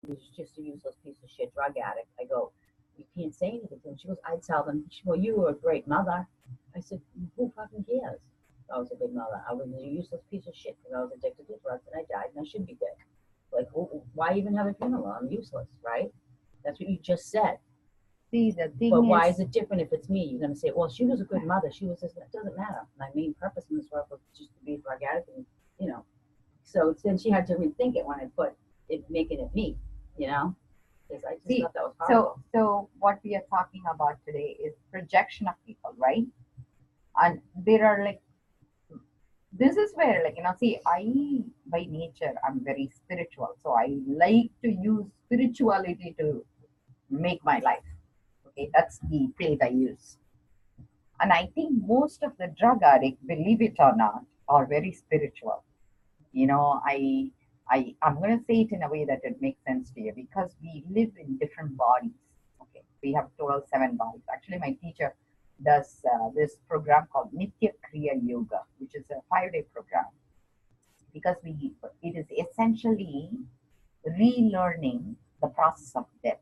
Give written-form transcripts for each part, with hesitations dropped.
was just a useless piece of shit drug addict. I go, you can't say anything to him. She goes, I'd tell them, well, you were a great mother. I said, who fucking cares? I was a good mother. I was a useless piece of shit because I was addicted to drugs and I died and I should be dead. Like, why even have a funeral? I'm useless, right? That's what you just said. See, the thing but why is it different if it's me? You're going to say, well, she was a good mother. She was this. That doesn't matter. My main purpose in this world was just to be a drug addict, and So then she had to rethink it when I put it, making it me. Because I just thought that was powerful. So what we are talking about today is projection of people, right? And there are like, this is where see, I by nature I'm very spiritual, so I like to use spirituality to make my life. Okay, that's the phrase I use. And I think most of the drug addicts, believe it or not, are very spiritual. I'm going to say it in a way that it makes sense to you, because we live in different bodies. Okay, we have total 7 bodies. Actually, my teacher does this program called Nithya Kriya Yoga, which is a 5-day program, because it is essentially relearning the process of death,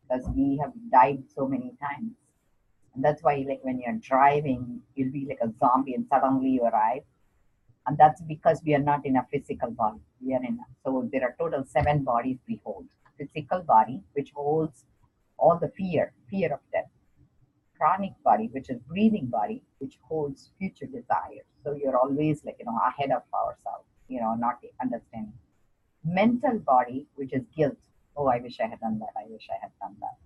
because we have died so many times. And that's why, like, when you're driving, you'll be like a zombie and suddenly you arrive. And that's because we are not in a physical body. So there are total 7 bodies we hold. Physical body, which holds all the fear of death. Chronic body, which is breathing body, which holds future desires. So you're always ahead of ourselves, not understanding. Mental body, which is guilt. Oh, I wish I had done that. I wish I had done that.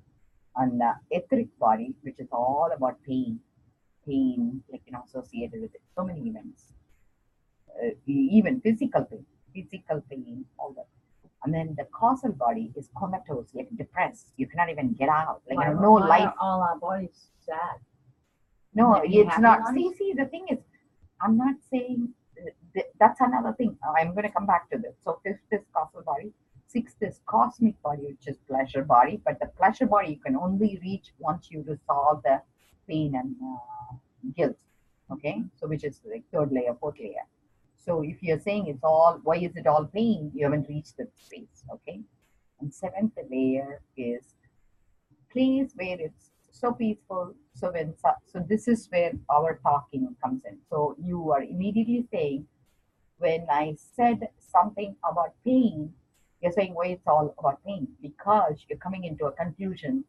And etheric body, which is all about pain, associated with it. So many events. Even physical pain, all that. And then the causal body is comatose, like depressed. You cannot even get out. No life. All our bodies sad. No, it's not. See, the thing is, I'm not saying that's another thing. I'm going to come back to this. So 5th is causal body, 6th is cosmic body, which is pleasure body. But the pleasure body you can only reach once you resolve the pain and guilt. Okay, so which is like 3rd layer, 4th layer. So if you're saying it's all, why is it all pain? You haven't reached that space, okay? And 7th layer is place where it's so peaceful. So this is where our talking comes in. So you are immediately saying, when I said something about pain, you're saying why it's all about pain, because you're coming into a conclusion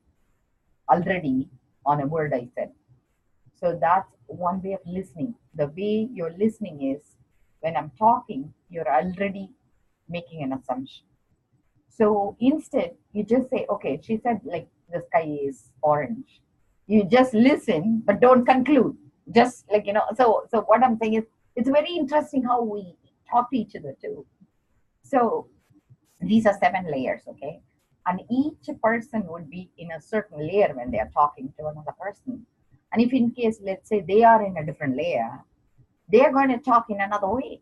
already on a word I said. So that's one way of listening. The way you're listening is, when I'm talking, you're already making an assumption. So instead, you just say, okay, she said like the sky is orange. You just listen, but don't conclude. Just so what I'm saying is, it's very interesting how we talk to each other too. So these are 7 layers, okay? And each person would be in a certain layer when they are talking to another person. And if in case, let's say they are in a different layer, they are going to talk in another way.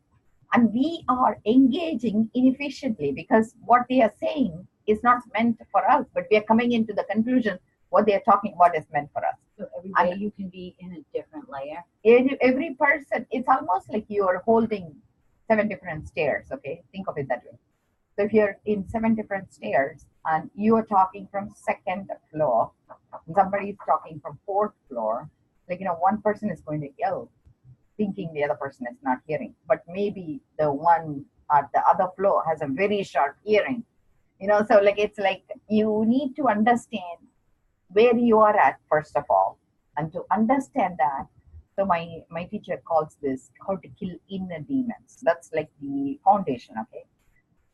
And we are engaging inefficiently, because what they are saying is not meant for us, but we are coming into the conclusion what they are talking about is meant for us. So every day you can be in a different layer. Every person, it's almost like you are holding 7 different stairs, okay? Think of it that way. So if you're in 7 different stairs and you are talking from 2nd floor, somebody is talking from 4th floor, one person is going to yell, thinking the other person is not hearing, but maybe the one at the other floor has a very sharp hearing. So it's like you need to understand where you are at, first of all, and to understand that. So my teacher calls this how to kill inner demons. That's like the foundation, okay?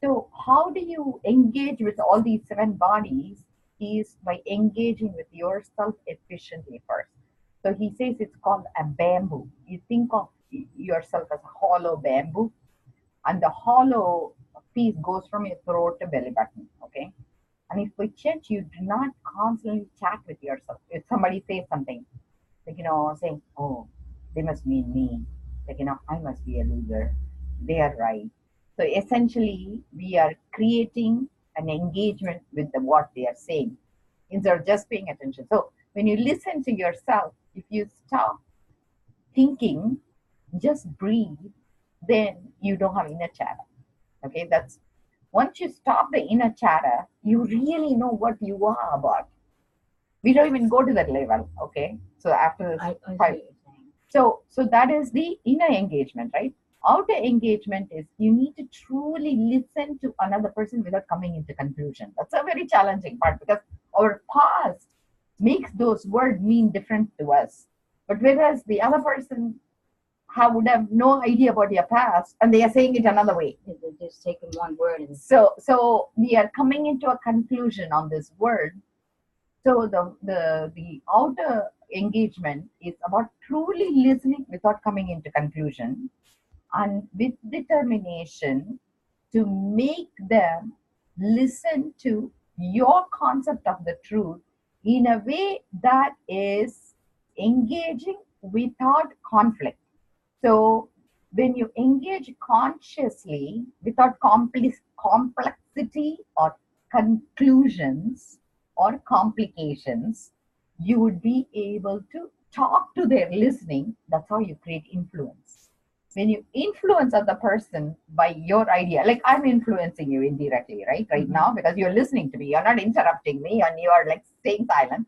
So how do you engage with all these 7 bodies is by engaging with yourself efficiently first. So he says it's called a bamboo. You think of yourself as a hollow bamboo, and the hollow piece goes from your throat to belly button, okay? And if by chance you do not constantly chat with yourself, if somebody says something, saying, oh, they must mean me, I must be a loser, they are right. So essentially, we are creating an engagement with what they are saying instead of just paying attention. So when you listen to yourself, if you stop thinking, just breathe, then you don't have inner chatter. Okay, that's Once you stop the inner chatter, you really know what you are about. We don't even go to that level, okay? So after this, I see what five. you're saying. So that is the inner engagement, right? Outer engagement is you need to truly listen to another person without coming into conclusion. That's a very challenging part because our past makes those words mean different to us. But whereas the other person would have no idea about your past and they are saying it another way. They're just taking one word and So we are coming into a conclusion on this word. So the outer engagement is about truly listening without coming into conclusion and with determination to make them listen to your concept of the truth in a way that is engaging without conflict. So when you engage consciously without complexity or conclusions or complications, you would be able to talk to their listening. That's how you create influence. When you influence other person by your idea, like I'm influencing you indirectly, right now, because you're listening to me, you're not interrupting me, and you are like staying silent.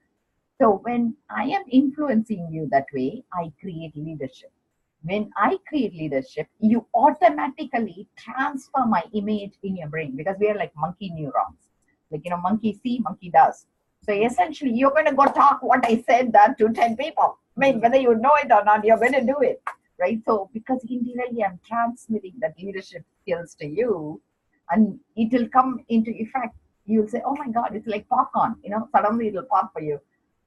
So when I am influencing you that way, I create leadership. When I create leadership, you automatically transfer my image in your brain because we are like monkey neurons. Like, monkey see, monkey does. So essentially, you're going to go talk what I said that to 10 people. I mean, whether you know it or not, you're going to do it, right? So because indirectly, I'm transmitting that leadership skills to you and it will come into effect. You'll say, oh my God, it's like popcorn, suddenly it'll pop for you,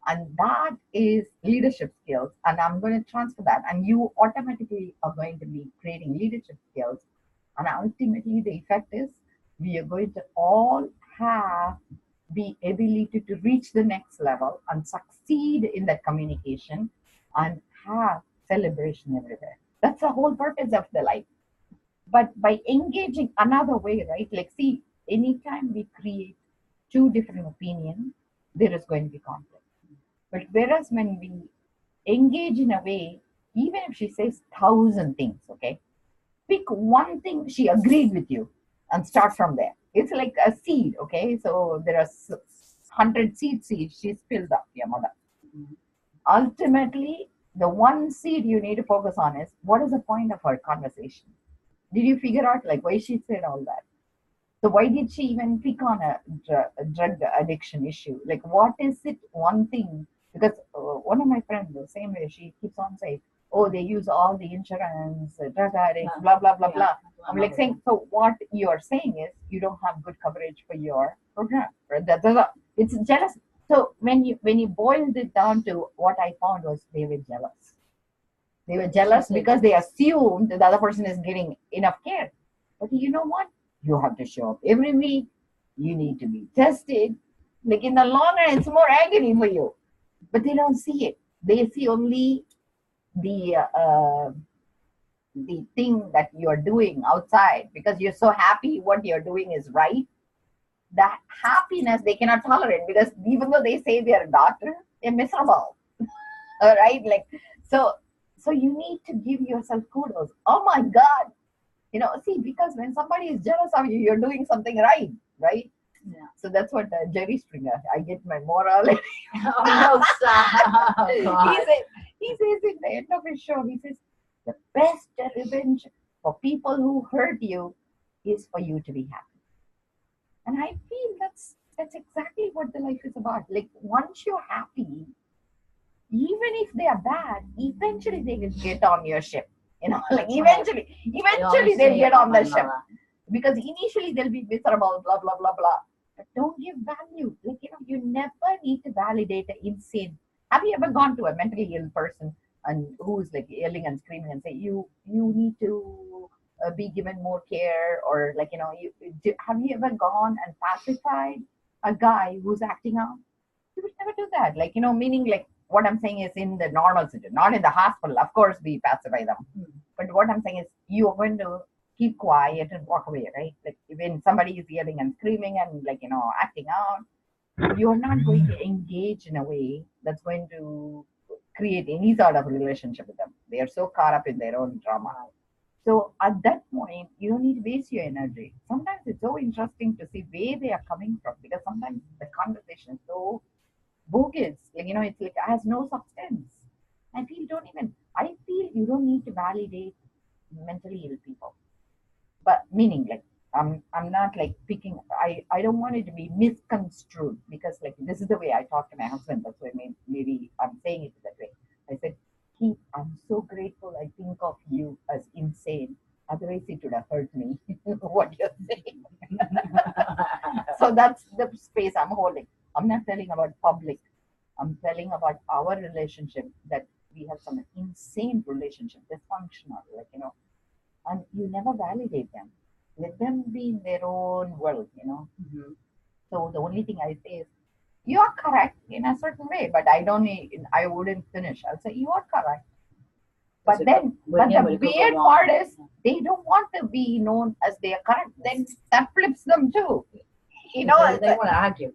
and that is leadership skills, and I'm going to transfer that, and you automatically are going to be creating leadership skills, and ultimately the effect is we are going to all have the ability to reach the next level and succeed in that communication and have celebration everywhere. That's the whole purpose of the life. But by engaging another way, right, like see, anytime we create two different opinions, there is going to be conflict. But whereas when we engage in a way, even if she says 1,000 things, okay, pick one thing she agreed with you and start from there. It's like a seed, okay? So there are 100 seeds she spilled up, your mother. Ultimately, the one seed you need to focus on is what is the point of our conversation? Did you figure out like why she said all that? So why did she even pick on a drug addiction issue? Like, what is it one thing? Because one of my friends, the same way, she keeps on saying, oh, they use all the insurance, drug addicts, blah, blah, blah, blah. I'm like saying, so what you're saying is you don't have good coverage for your program. Right? It's jealous. So when you boiled it down to what I found was they were jealous. They were jealous because they assumed that the other person is getting enough care. But you know what? You have to show up every week. You need to be tested. Like in the long run, it's more agony for you. But they don't see it. They see only the thing that you're doing outside because you're so happy what you're doing is right. That happiness they cannot tolerate because even though they say they're a doctor, they're miserable. All right, like so you need to give yourself kudos. Oh my God, see, because when somebody is jealous of you, you're doing something right? Yeah. So that's what Jerry Springer. I get my moral. Oh no, stop. He says in the end of his show, he says the best revenge for people who hurt you is for you to be happy. And I feel that's exactly what the life is about. Like once you're happy, even if they are bad, eventually they will get on your ship. Like eventually they'll get on the ship. Because initially they'll be miserable, blah, blah, blah, blah. But don't give value. Like, you never need to validate the insane. Have you ever gone to a mentally ill person and who's like yelling and screaming and say, you need to be given more care, or like, have you ever gone and pacified a guy who's acting out? You would never do that. Like, meaning like what I'm saying is in the normal situation, not in the hospital. Of course, we pacify them. But what I'm saying is you are going to keep quiet and walk away, right? Like when somebody is yelling and screaming and like, acting out, you're not going to engage in a way that's going to create any sort of relationship with them. They are so caught up in their own drama. So at that point, you don't need to waste your energy. Sometimes it's so interesting to see where they are coming from because sometimes the conversation is so bogus. Like, it's like it has no substance. I feel you don't need to validate mentally ill people. But meaning like I'm not like picking I don't want it to be misconstrued because like this is the way I talk to my husband. That's why maybe I'm saying it that way. I said, I'm so grateful I think of you as insane. Otherwise it would have hurt me what you're saying. So that's the space I'm holding. I'm not telling about public. I'm telling about our relationship that we have some insane relationship, dysfunctional, and you never validate them. Let them be in their own world. Mm-hmm. So the only thing I say is, you are correct in a certain way, but I wouldn't finish. I'll say, you are correct. But the weird part is, they don't want to be known as they are correct. Then that flips them too. They want to argue.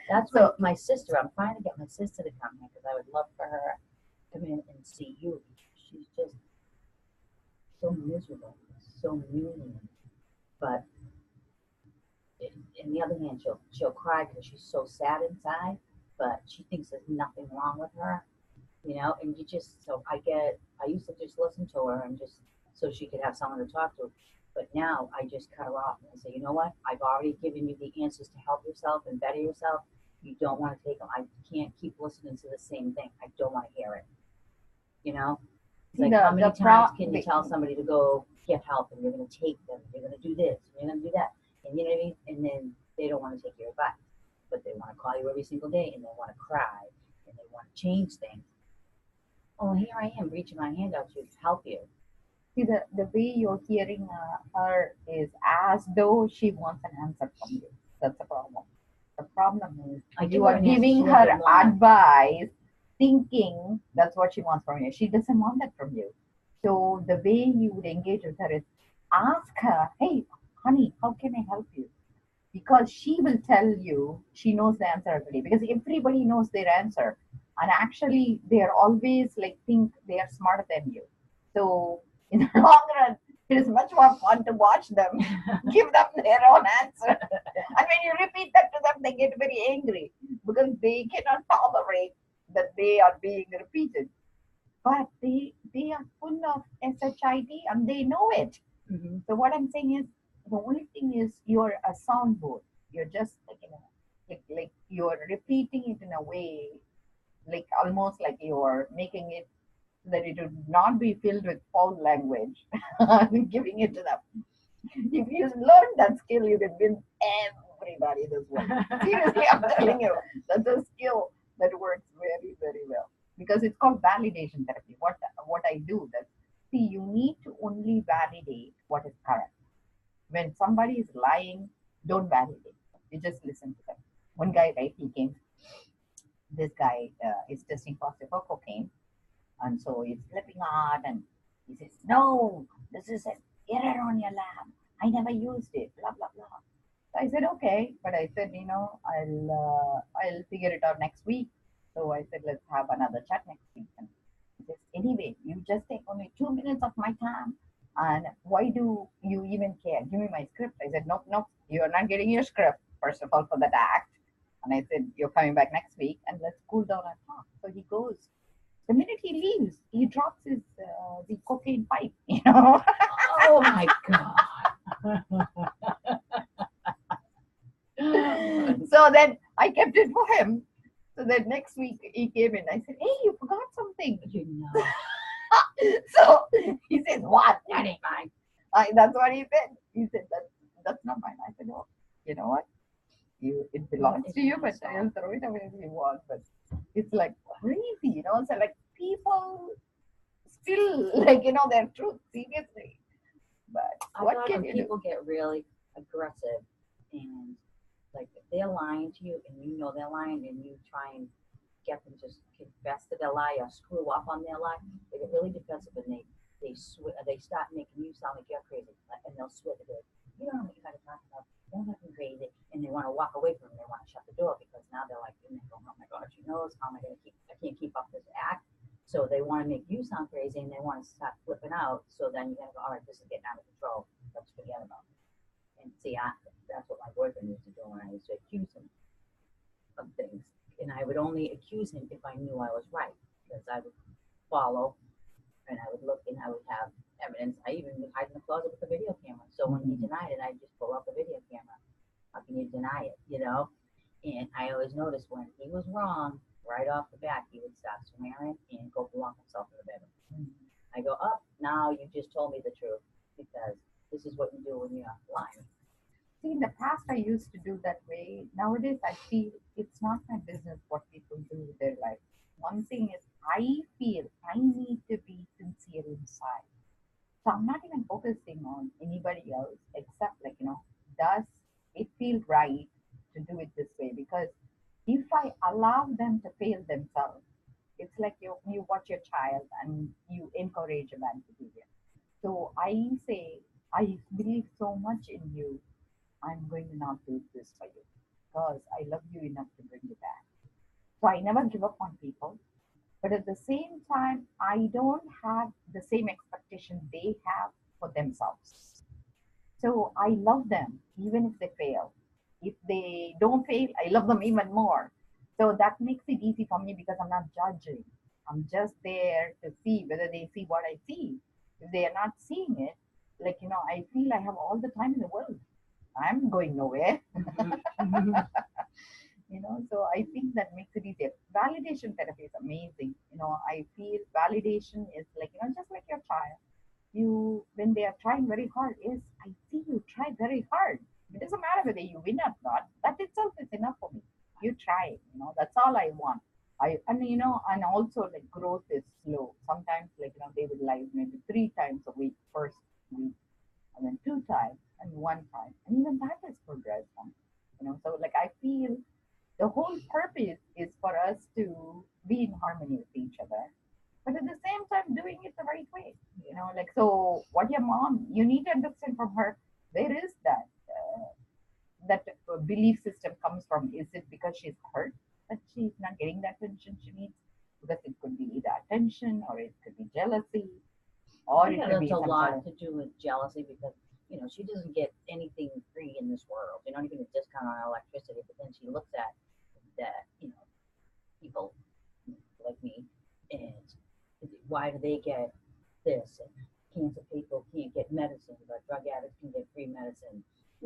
That's so, my sister. I'm trying to get my sister to come here because I would love for her to come in and see you. She's just so miserable, so mean. But on the other hand, she'll cry because she's so sad inside. But she thinks there's nothing wrong with her, And I used to just listen to her and just so she could have someone to talk to. But now I just cut her off and I say, you know what? I've already given you the answers to help yourself and better yourself. You don't want to take them. I can't keep listening to the same thing. I don't want to hear it. It's like, how many times can you tell somebody to go get help and you're going to take them, you're going to do this, you're going to do that, and you know what I mean? And then they don't want to take your advice, but they want to call you every single day and they want to cry and they want to change things. Oh, here I am reaching my hand out to help you. See, the way you're hearing her is as though she wants an answer from you. That's the problem. The problem is you are giving her advice thinking that's what she wants from you. She doesn't want that from you. So the way you would engage with her is ask her, hey, honey, how can I help you? Because she will tell you she knows the answer already. Because everybody knows their answer. And actually, they are always like think they are smarter than you. So in the long run, it is much more fun to watch them give them their own answer. And when you repeat that to them, they get very angry because they cannot tolerate that they are being repeated. But they are full of SHIT and they know it. Mm-hmm. So what I'm saying is, the only thing is you're a soundboard. You're just like you're repeating it in a way, like almost like you're making it that it would not be filled with foul language, giving it to them. If you learn that skill, you can win everybody this way. Seriously, I'm telling you, that's a skill that works very, very well. Because it's called validation therapy. What I do that, see, you need to only validate what is correct. When somebody is lying, don't validate. You just listen to them. One guy, right, this guy is testing positive for cocaine. And so he's flipping out and he says, no, this is an error on your lab. I never used it, blah, blah, blah. So I said, okay. But I said, I'll figure it out next week. So I said, let's have another chat next week. And he says, anyway, you just take only 2 minutes of my time. And why do you even care? Give me my script. I said, nope, you're not getting your script, first of all, for that act. And I said, you're coming back next week and let's cool down and talk. So he goes. The minute he leaves, he drops the cocaine pipe, Oh my God. So then I kept it for him. So then next week he came in. I said, hey, you forgot something. So he says, what? That ain't mine. That's what he said. He said, that's not mine. I said, oh, you know what? It belongs to you, but I'll throw it away if you want. But it's like crazy, So like people still their truth seriously. But what can you do? People get really aggressive and like if they're lying to you and you know they're lying and you try and get them to confess to their lie or screw up on their lie, they get really defensive and they start making you sound like you're crazy and they'll swear to it. You don't know what you're kind of talking about. You're nothing crazy, and they want to walk away from it. They want to shut the door because now they're like, oh my God, she knows. How am I going to I can't keep up this act. So they want to make you sound crazy and they want to start flipping out. So then you gotta go, all right, this is getting out of control. Let's forget about it. And see, that's what my boyfriend used to do when I used to accuse him of things. And I would only accuse him if I knew I was right, because I would follow and I would look and I would have evidence. I even would hide in the closet with the video camera. So when he denied it, I'd just pull out the video camera. How can you deny it, you know? And I always noticed when he was wrong, right off the bat, he would start swearing and go lock himself in the bedroom. I go, oh, now you just told me the truth, because this is what you do when you're lying. See, in the past, I used to do that way. Nowadays, I feel it's not my business what people do with their life. One thing is, I feel I need to be sincere inside. So I'm not even focusing on anybody else except, like, does it feel right to do it this way? Because if I allow them to fail themselves, it's like you watch your child and you encourage a bad behavior. So I say, I believe so much in you. I'm going to not do this for you because I love you enough to bring you back. So I never give up on people. But at the same time, I don't have the same expectation they have for themselves. So I love them even if they fail. If they don't fail, I love them even more. So that makes it easy for me because I'm not judging. I'm just there to see whether they see what I see. If they are not seeing it, like, I feel I have all the time in the world. I'm going nowhere. So I think that makes it easier. Validation therapy is amazing. I feel validation is like, just like your child. When they are trying very hard, yes, I see you try very hard. It doesn't matter whether you win or not. That itself is enough for me. You try, that's all I want. And also like growth is slow. Sometimes like, they would like maybe 3 times a week, first week, and then 2 times and 1 time. And even that is progress. So like I feel the whole purpose is for us to be in harmony with each other, but at the same time doing it the right way. Like, so what your mom, you need to understand from her, where is that belief system comes from. Is it because she's hurt that she's not getting the attention she needs? Because it could be either attention or it could be jealousy, or it could be a some lot sort of, to do with jealousy, because she doesn't get anything free in this world. Not even a discount on electricity. But then she looks at that, people like me, and why do they get this? And cancer people can't get medicine, but drug addicts can get free medicine.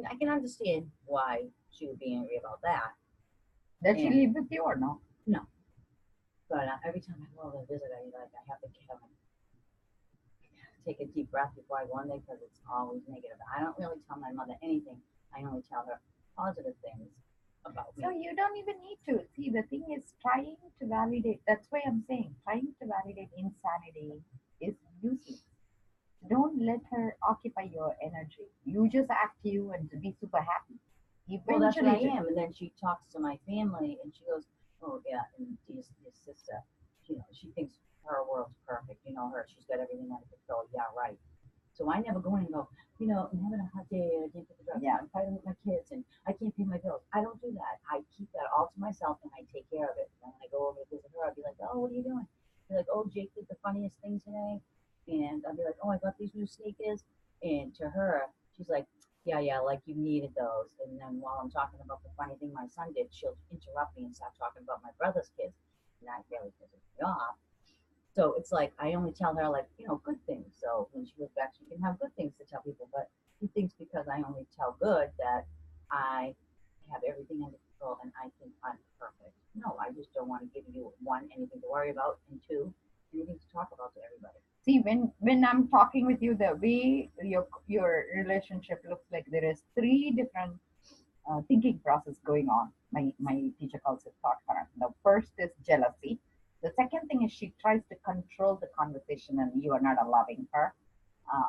I can understand why she would be angry about that. does she live with you or no? No. But every time I go over to visit, I have to take a deep breath before I go in there, because it's always negative. I don't really tell my mother anything. I only tell her positive things about me. So you don't even need to. See, the thing is trying to validate. That's why I'm saying trying to validate insanity is useless. Don't let her occupy your energy. You just act you and be super happy. Well, that's what I am. And then she talks to my family and she goes, oh, yeah, and your sister, she thinks her world's perfect. She's got everything under control. Yeah, right. So I never go in and go, I'm having a hot day, I can't get the drugs, I'm fighting with my kids, and I can't pay my bills. I don't do that. I keep that all to myself, and I take care of it. And when I go over to visit her, I'll be like, oh, what are you doing? She'll be like, oh, Jake did the funniest thing today. And I'll be like, oh, I got these new sneakers. And to her, she's like, yeah, like you needed those. And then while I'm talking about the funny thing my son did, she'll interrupt me and start talking about my brother's kids. And that really pisses me off. So it's like I only tell her like, good things. So when she goes back, she can have good things to tell people. But she thinks because I only tell good that I have everything under control and I think I'm perfect. No, I just don't want to give you, 1, anything to worry about, and 2, anything to talk about to everybody. See, when I'm talking with you, the way your relationship looks like, there is 3 different thinking process going on. My teacher calls it thought current. The first is jealousy. The second thing is she tries to control the conversation and you are not allowing her.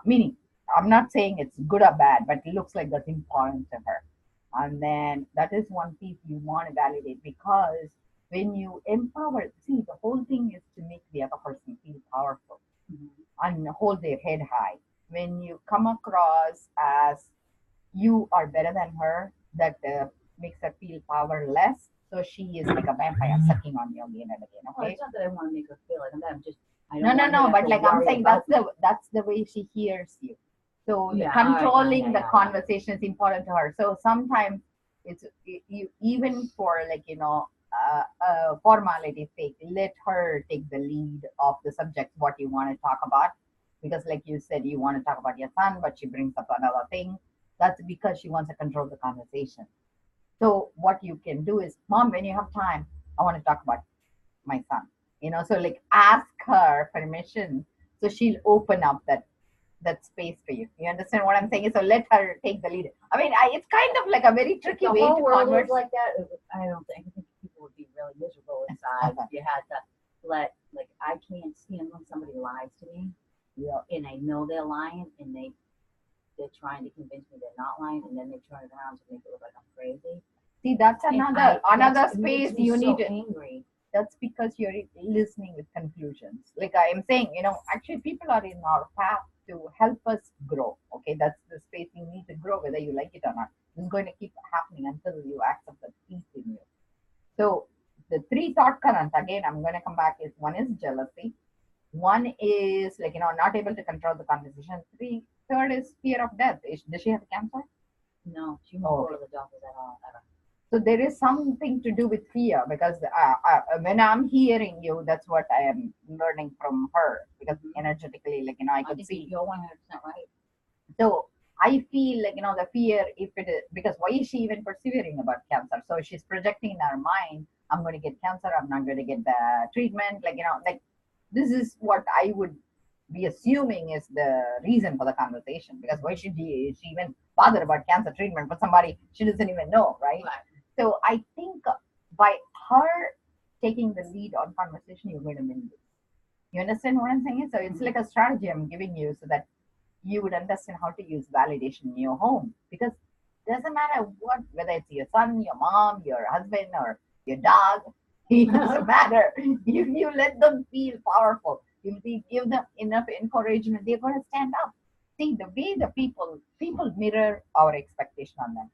Meaning, I'm not saying it's good or bad, but it looks like that's important to her. And then that is one piece you want to validate, because when you empower, see, the whole thing is to make the other person feel powerful and hold their head high. When you come across as you are better than her, that makes her feel powerless. So she is like a vampire sucking on you again and again. Okay. Well, it's not that I want to make her feel like that. I'm just I No, don't no, want her no. to But have like to I'm worry saying, about that's the way she hears you. So Yeah, controlling yeah, the yeah. conversation is important to her. So sometimes it's you even for like formality's sake, let her take the lead of the subject what you want to talk about, because like you said, you want to talk about your son, but she brings up another thing. That's because she wants to control the conversation. So what you can do is, Mom, when you have time, I want to talk about my son. So like ask her permission, so she'll open up that space for you. You understand what I'm saying? So let her take the lead. I mean, it's kind of like a very tricky the way whole to world converse. was like that. I don't think. I think people would be really miserable inside if you had to let. Like, I can't stand when somebody lies to me, Yeah. and I know they're lying, and they're trying to convince me they're not lying, and then they turn it around to make it look like I'm crazy. See, that's And another it makes space me you so need to. angry. That's because you're listening with conclusions. Like I am saying, actually people are in our path to help us grow. Okay, that's the space you need to grow, whether you like it or not. It's going to keep happening until you accept the peace in you. So the three thought currents, again, I'm going to come back, is one is jealousy. One is like, not able to control the conversation. Third is fear of death. Does she have cancer? No, she won't go to the doctors at all ever. So there is something to do with fear, because when I'm hearing you, that's what I am learning from her, because energetically, like, I could see. You're 100% right. So I feel like, the fear, if it is, because why is she even persevering about cancer? So she's projecting in her mind, I'm going to get cancer, I'm not going to get the treatment. Like, like this is what I would be assuming is the reason for the conversation, because why should she even bother about cancer treatment for somebody she doesn't even know, right? So I think by her taking the lead on conversation, you're going to win this. You understand what I'm saying? So it's like a strategy I'm giving you, so that you would understand how to use validation in your home. Because it doesn't matter what, whether it's your son, your mom, your husband, or your dog, it doesn't matter. If you let them feel powerful, if you give them enough encouragement, they're going to stand up. See, the way the people mirror our expectation on them.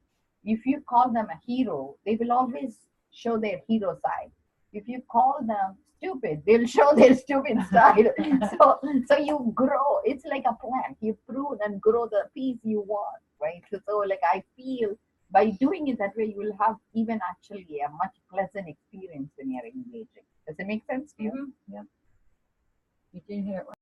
If you call them a hero, they will always show their hero side. If you call them stupid, they'll show their stupid side. So you grow. It's like a plant. You prune and grow the piece you want, right? So like I feel by doing it that way, you will have even actually a much pleasant experience when you're engaging. Does it make sense to you? Yeah. You didn't hear it right.